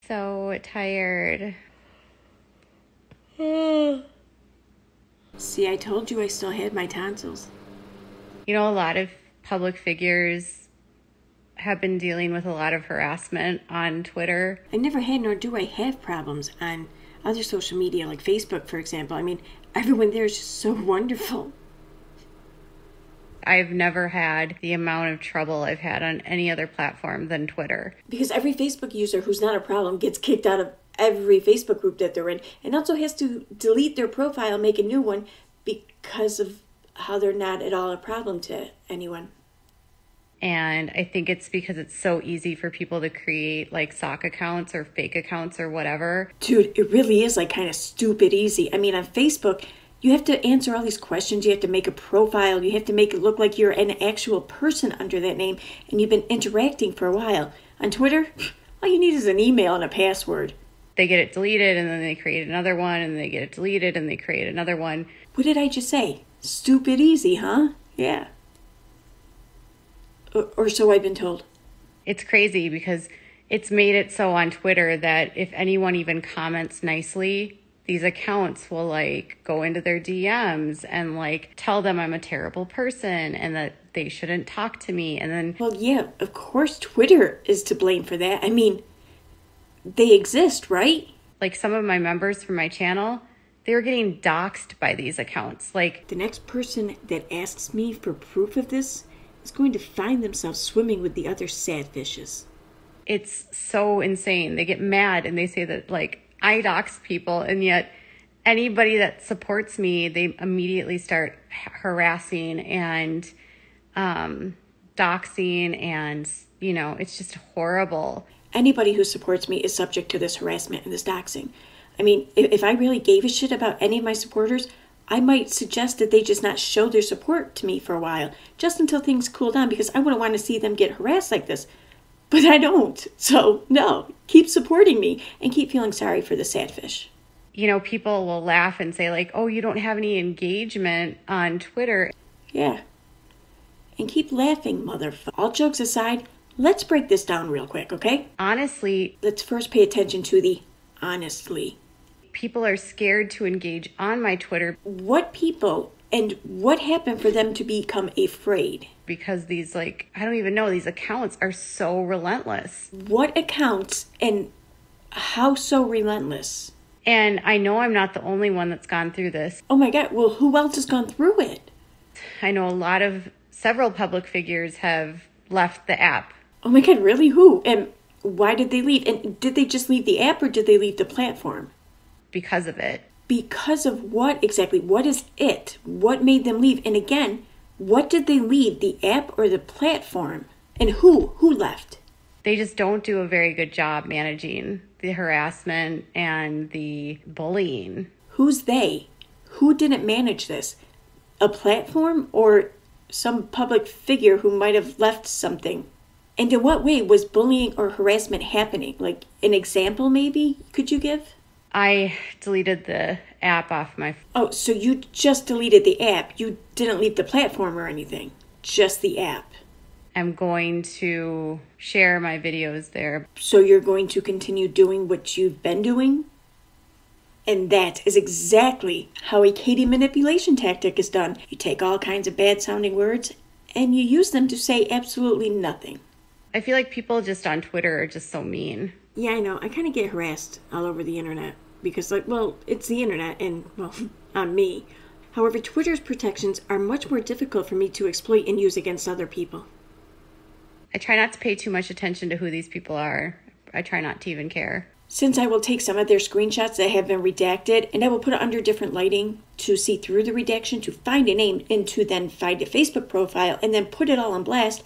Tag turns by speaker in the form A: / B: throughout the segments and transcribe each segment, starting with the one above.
A: So tired.
B: See, I told you I still had my tonsils.
A: You know, a lot of public figures have been dealing with a lot of harassment on Twitter.
B: I never had nor do I have problems on other social media like Facebook, for example. I mean, everyone there is just so wonderful.
A: I've never had the amount of trouble I've had on any other platform than Twitter.
B: Because every Facebook user who's not a problem gets kicked out of every Facebook group that they're in and also has to delete their profile, make a new one because of how they're not at all a problem to anyone.
A: And I think it's because it's so easy for people to create like sock accounts or fake accounts or whatever.
B: Dude, it really is like kind of stupid easy. I mean, on Facebook, you have to answer all these questions. You have to make a profile. You have to make it look like you're an actual person under that name and you've been interacting for a while. On Twitter, all you need is an email and a password.
A: They get it deleted and then they create another one and they get it deleted and they create another one.
B: What did I just say? Stupid easy, huh? Yeah. Or so I've been told.
A: It's crazy because it's made it so on Twitter that if anyone even comments nicely, these accounts will like go into their DMs and like tell them I'm a terrible person and that they shouldn't talk to me. And then,
B: well, yeah, of course Twitter is to blame for that. I mean, they exist, right?
A: Like some of my members from my channel, they were getting doxxed by these accounts. Like
B: the next person that asks me for proof of this is going to find themselves swimming with the other sad fishes.
A: It's so insane. They get mad and they say that like I dox people, and yet anybody that supports me, they immediately start harassing and doxing, and you know, it's just horrible.
B: Anybody who supports me is subject to this harassment and this doxing. I mean, if I really gave a shit about any of my supporters, I might suggest that they just not show their support to me for a while, just until things cool down, because I wouldn't want to see them get harassed like this. But I don't. So, no, keep supporting me and keep feeling sorry for the sad fish.
A: You know, people will laugh and say like, oh, you don't have any engagement on Twitter.
B: Yeah. And keep laughing, motherfucker. All jokes aside, let's break this down real quick, okay?
A: Honestly,
B: let's first pay attention to the honestly.
A: People are scared to engage on my Twitter.
B: What people and what happened for them to become afraid?
A: Because these, like, I don't even know, these accounts are so relentless.
B: What accounts and how so relentless?
A: And I know I'm not the only one that's gone through this.
B: Oh my God, well, who else has gone through it?
A: I know several public figures have left the app.
B: Oh my God, really? Who? And why did they leave? And did they just leave the app or did they leave the platform?
A: Because of it.
B: Because of what exactly? What is it? What made them leave? And again, what did they leave? The app or the platform? And who? Who left?
A: They just don't do a very good job managing the harassment and the bullying.
B: Who's they? Who didn't manage this? A platform or some public figure who might have left something? And in what way was bullying or harassment happening? Like an example maybe could you give?
A: I deleted the app off my phone.
B: Oh, so you just deleted the app. You didn't leave the platform or anything. Just the app.
A: I'm going to share my videos there.
B: So you're going to continue doing what you've been doing? And that is exactly how a Katie manipulation tactic is done. You take all kinds of bad sounding words and you use them to say absolutely nothing.
A: I feel like people just on Twitter are just so mean.
B: Yeah, I know. I kind of get harassed all over the internet because, like, well, it's the internet and, well, I'm me. However, Twitter's protections are much more difficult for me to exploit and use against other people.
A: I try not to pay too much attention to who these people are. I try not to even care.
B: Since I will take some of their screenshots that have been redacted and I will put it under different lighting to see through the redaction, to find a name and to then find a Facebook profile and then put it all on blast,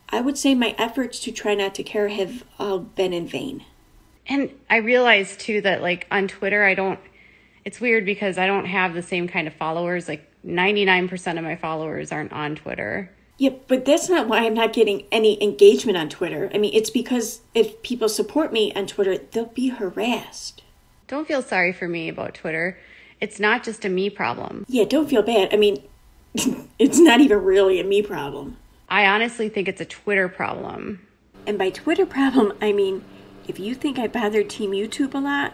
B: I would say my efforts to try not to care have all been in vain.
A: And I realized too that like on Twitter, it's weird because I don't have the same kind of followers. Like 99% of my followers aren't on Twitter.
B: Yeah, but that's not why I'm not getting any engagement on Twitter. I mean, it's because if people support me on Twitter, they'll be harassed.
A: Don't feel sorry for me about Twitter. It's not just a me problem.
B: Yeah, don't feel bad. I mean, it's not even really a me problem.
A: I honestly think it's a Twitter problem.
B: And by Twitter problem, I mean If you think I bother Team YouTube a lot,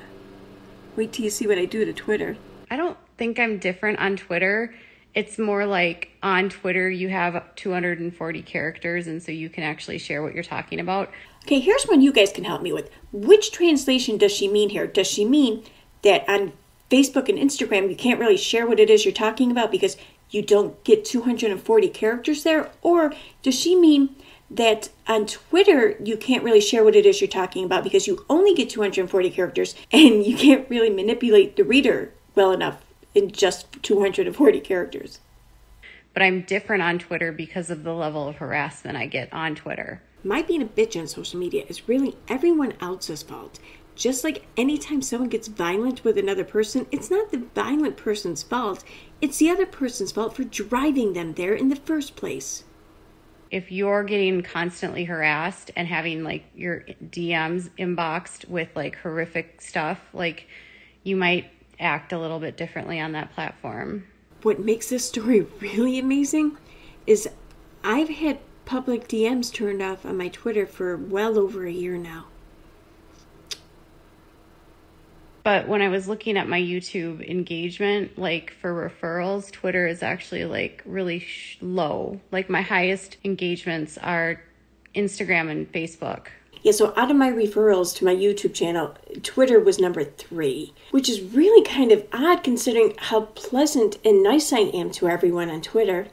B: wait till you see what I do to Twitter.
A: I don't think I'm different on Twitter. It's more like on Twitter you have 240 characters, and so you can actually share what you're talking about.
B: Okay, here's one you guys can help me with. Which translation does she mean here? Does she mean that on Facebook and Instagram you can't really share what it is you're talking about because you don't get 240 characters there? Or does she mean that on Twitter you can't really share what it is you're talking about because you only get 240 characters and you can't really manipulate the reader well enough in just 240 characters?
A: But I'm different on Twitter because of the level of harassment I get on Twitter.
B: My being a bitch on social media is really everyone else's fault. Just like anytime someone gets violent with another person, it's not the violent person's fault. It's the other person's fault for driving them there in the first place.
A: If you're getting constantly harassed and having like your DMs inboxed with like horrific stuff, like you might act a little bit differently on that platform.
B: What makes this story really amazing is I've had public DMs turned off on my Twitter for well over a year now.
A: But when I was looking at my YouTube engagement, like for referrals, Twitter is actually like really low. Like my highest engagements are Instagram and Facebook.
B: Yeah, so out of my referrals to my YouTube channel, Twitter was number 3, which is really kind of odd considering how pleasant and nice I am to everyone on Twitter.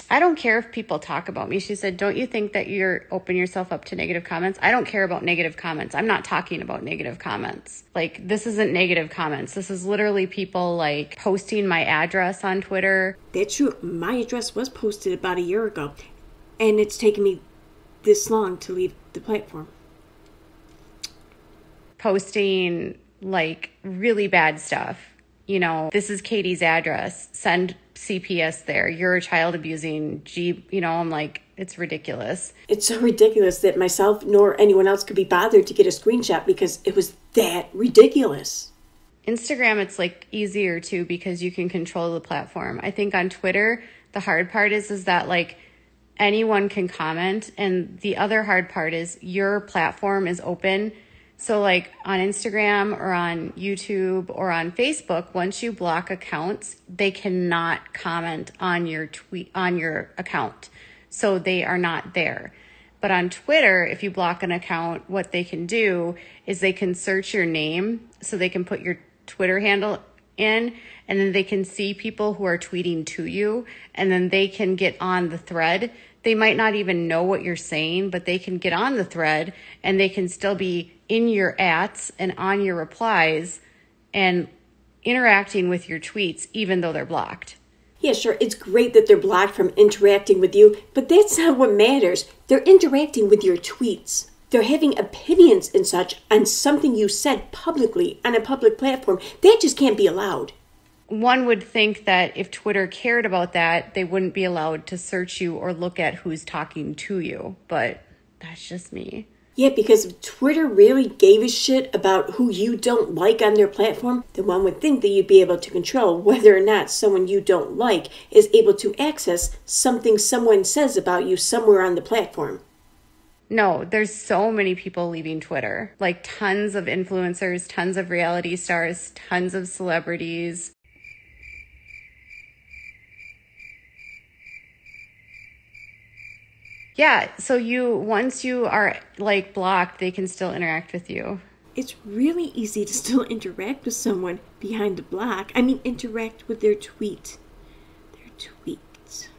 A: I don't care if people talk about me. She said, don't you think that you're open yourself up to negative comments? I don't care about negative comments. I'm not talking about negative comments. Like, this isn't negative comments. This is literally people like posting my address on Twitter.
B: That's true. My address was posted about a year ago, and it's taken me this long to leave the platform.
A: Posting like really bad stuff. You know, this is Katie's address. Send CPS there. You're a child abusing I'm like, it's ridiculous.
B: It's so ridiculous that myself nor anyone else could be bothered to get a screenshot because it was that ridiculous.
A: Instagram, it's like easier too because you can control the platform. I think on Twitter, the hard part is that like anyone can comment, and the other hard part is your platform is open. So like on Instagram or on YouTube or on Facebook, once you block accounts, they cannot comment on your tweet, on your account. So they are not there. But on Twitter, if you block an account, what they can do is they can search your name. So they can put your Twitter handle in, and then they can see people who are tweeting to you, and then they can get on the thread. They might not even know what you're saying, but they can get on the thread and they can still be in your ats and on your replies and interacting with your tweets, even though they're blocked.
B: Yeah, sure, it's great that they're blocked from interacting with you, but that's not what matters. They're interacting with your tweets. They're having opinions and such on something you said publicly on a public platform. That just can't be allowed.
A: One would think that if Twitter cared about that, they wouldn't be allowed to search you or look at who's talking to you. But that's just me.
B: Yeah, because if Twitter really gave a shit about who you don't like on their platform, then one would think that you'd be able to control whether or not someone you don't like is able to access something someone says about you somewhere on the platform.
A: No, there's so many people leaving Twitter. Like tons of influencers, tons of reality stars, tons of celebrities. Yeah, so once you are like blocked, they can still interact with you.
B: It's really easy to still interact with someone behind a block. I mean, interact with their tweet. Their tweets.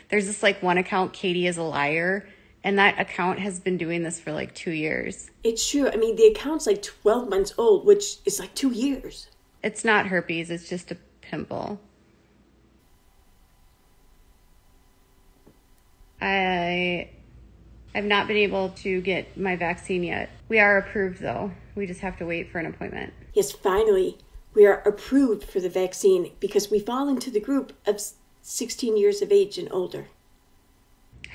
A: There's this like one account, Katie is a liar, and that account has been doing this for like 2 years.
B: It's true. I mean, the account's like 12 months old, which is like 2 years.
A: It's not herpes, it's just a pimple. I've not been able to get my vaccine yet. We are approved though. We just have to wait for an appointment.
B: Yes, finally, we are approved for the vaccine because we fall into the group of 16 years of age and older.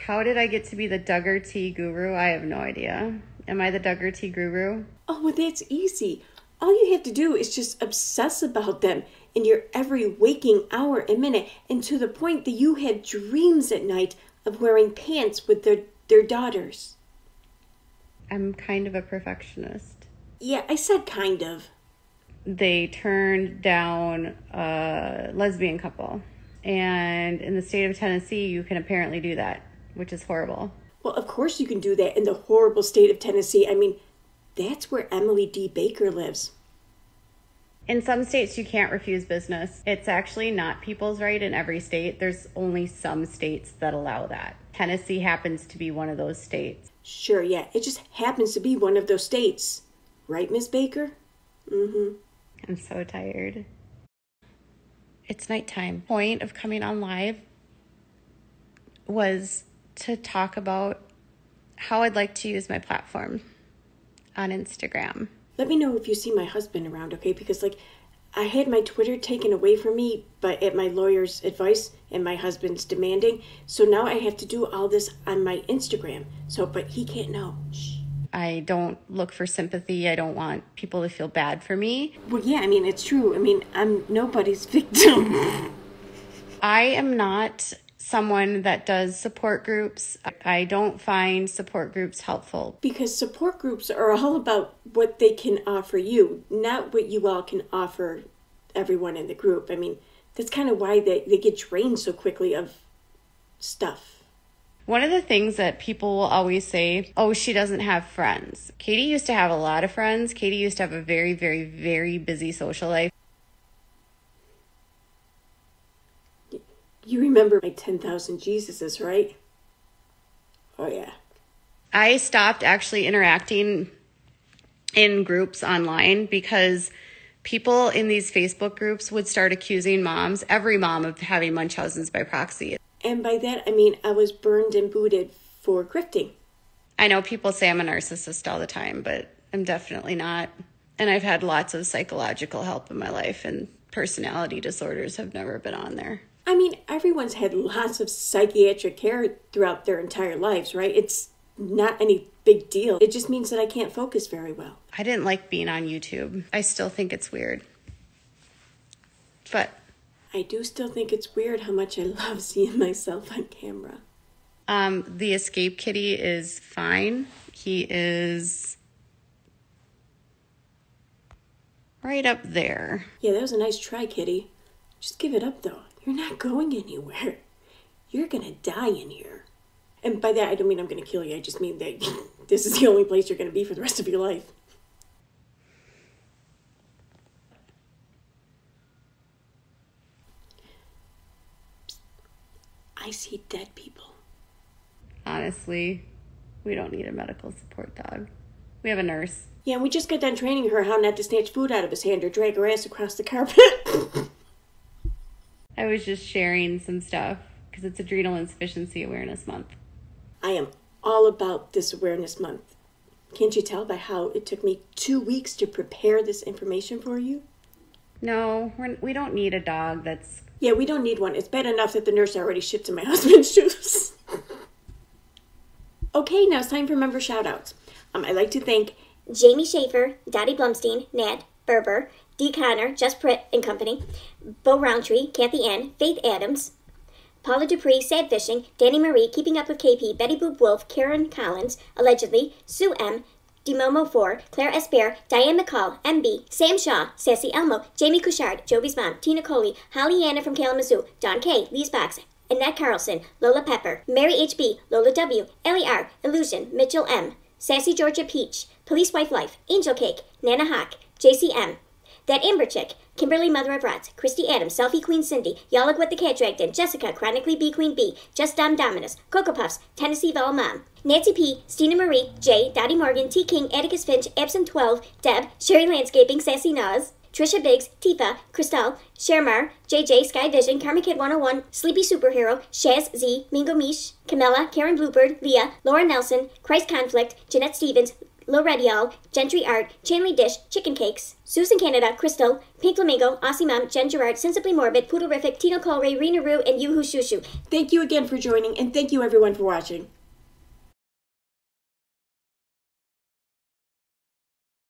A: How did I get to be the Duggar tea guru? I have no idea. Am I the Duggar tea guru?
B: Oh, well, that's easy. All you have to do is just obsess about them in your every waking hour and minute, and to the point that you have dreams at night of wearing pants with their daughters.
A: I'm kind of a perfectionist.
B: Yeah, I said kind of.
A: They turned down a lesbian couple. And in the state of Tennessee, you can apparently do that, which is horrible.
B: Well, of course you can do that in the horrible state of Tennessee. I mean, that's where Emily D. Baker lives.
A: In some states, you can't refuse business. It's actually not people's right in every state. There's only some states that allow that. Tennessee happens to be one of those states.
B: Sure, yeah. It just happens to be one of those states. Right, Miss Baker? Mm-hmm.
A: I'm so tired. It's nighttime. Point of coming on live was to talk about how I'd like to use my platform on Instagram.
B: Let me know if you see my husband around, okay? Because, I had my Twitter taken away from me, but at my lawyer's advice and my husband's demanding. So now I have to do all this on my Instagram. But he can't know. Shh.
A: I don't look for sympathy. I don't want people to feel bad for me.
B: Well, yeah, it's true. I'm nobody's victim.
A: I am not someone that does support groups. I don't find support groups helpful.
B: Because support groups are all about what they can offer you, not what you all can offer everyone in the group. That's kind of why they get drained so quickly of stuff.
A: One of the things that people will always say, oh, she doesn't have friends. Katie used to have a lot of friends. Katie used to have a very, very, very busy social life.
B: You remember my 10,000 Jesuses, right? Oh, yeah.
A: I stopped actually interacting in groups online because people in these Facebook groups would start accusing moms, every mom, of having Munchausen's by proxy.
B: And by that, I was burned and booted for grifting.
A: I know people say I'm a narcissist all the time, but I'm definitely not. And I've had lots of psychological help in my life, and personality disorders have never been on there.
B: Everyone's had lots of psychiatric care throughout their entire lives, right? It's not any big deal. It just means that I can't focus very well.
A: I didn't like being on YouTube. I still think it's weird. But
B: I do still think it's weird how much I love seeing myself on camera.
A: The escape kitty is fine. He is right up there.
B: Yeah, that was a nice try, kitty. Just give it up, though. You're not going anywhere. You're gonna die in here. And by that, I don't mean I'm gonna kill you. I just mean that this is the only place you're gonna be for the rest of your life. I see dead people.
A: Honestly, we don't need a medical support dog. We have a nurse.
B: Yeah, and we just got done training her how not to snatch food out of his hand or drag her ass across the carpet.
A: I was just sharing some stuff because it's Adrenal Insufficiency Awareness Month.
B: I am all about this awareness month. Can't you tell by how it took me 2 weeks to prepare this information for you?
A: No, we don't need a dog that's...
B: Yeah, we don't need one. It's bad enough that the nurse already shits in my husband's shoes. Okay, now it's time for member shout-outs. I'd like to thank
C: Jamie Schaefer, Dottie Blumstein, Nat Berber, Dee Connor, Just Pritt and Company, Bo Roundtree, Kathy Ann, Faith Adams, Paula Dupree, Sad Fishing, Danny Marie, Keeping Up with KP, Betty Boop Wolf, Karen Collins, Allegedly, Sue M., DeMomo 4, Claire Esper, Diane McCall, MB, Sam Shaw, Sassy Elmo, Jamie Couchard, Jovi's Mom, Tina Coley, Holly Anna from Kalamazoo, Don K., Lee's Box, Annette Carlson, Lola Pepper, Mary H.B., Lola W., Ellie R., Illusion, Mitchell M., Sassy Georgia Peach, Police Wife Life, Angel Cake, Nana Hawk, JCM, That Amber Chick, Kimberly Mother of Rots, Christy Adams, Selfie Queen Cindy, Yallag What the Cat Dragged In, Jessica, Chronically B Queen B, Just Dom Dominus, Cocoa Puffs, Tennessee Val Mom, Nancy P, Stina Marie, J, Dottie Morgan, T King, Atticus Finch, Absent 12, Deb, Sherry Landscaping, Sassy Nas, Trisha Biggs, Tifa, Cristal, Shermar, JJ, Sky Vision, Karma Kid 101, Sleepy Superhero, Shaz Z, Mingo Mish, Camilla, Karen Bluebird, Leah, Laura Nelson, Christ Conflict, Jeanette Stevens, Loredial, Gentry Art, Chanley Dish, Chicken Cakes, Susan Canada, Crystal, Pink Flamingo, Aussie Mom, Jen Gerard, Sensibly Morbid, Poodlerific, Tino Colray, Rena Rue, and Yoo-Hoo Shushu.
B: Thank you again for joining, and thank you everyone for watching.